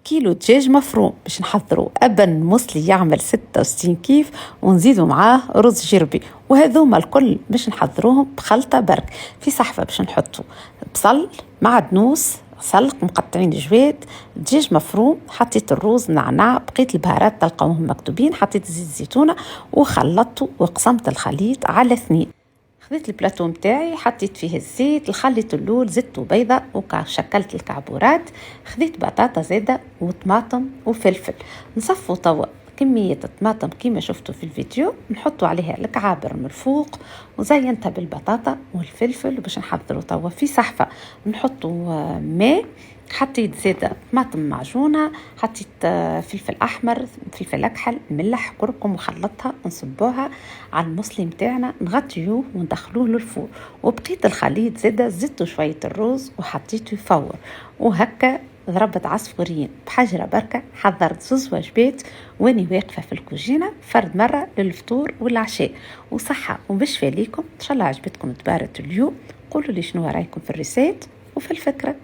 كيلو دجاج مفروم باش نحضروا أبن مسلي يعمل 66 كيف، ونزيدوا معاه رز جربي، وهذوما الكل باش نحضروهم بخلطة برك. في صحفة باش نحطوا بصل مع دنوس سلق مقطعين جواد، دجاج مفروم، حطيت الروز، نعناع، بقيت البهارات تلقاوهم مكتوبين، حطيت زيت زيتونة وخلطته وقسمت الخليط على 2. خذيت البلاتو متاعي، حطيت فيه الزيت، الخليط اللول، زدت بيضة وشكلت الكعبورات، خذيت بطاطا زادة وطماطم وفلفل. نصفوا توا كمية الطماطم كيما شفتوا في الفيديو، نحطوا عليها الكعابر من الفوق وزينتها بالبطاطا والفلفل. باش نحضروا توا في صحفة نحطوا ماء، حطيت زيادة طماطم معجونة، حطيت فلفل أحمر، فلفل أكحل، ملح، كركم، وخلطها نصبوها على المصلي متاعنا، نغطيوه وندخلوه للفور. وبقيت الخليط زدت شوية الرز وحطيته يفور، وهكا ضربت عصفورين بحجرة بركة. حضرت 2 وجبات واني واقفة في الكوجينة، فرد مرة للفطور والعشاء، وصحة وبشفى ليكم. إن شاء الله عجبتكم تبارة اليوم. قولوا لي شنو رأيكم في الريسيت وفي الفكرة.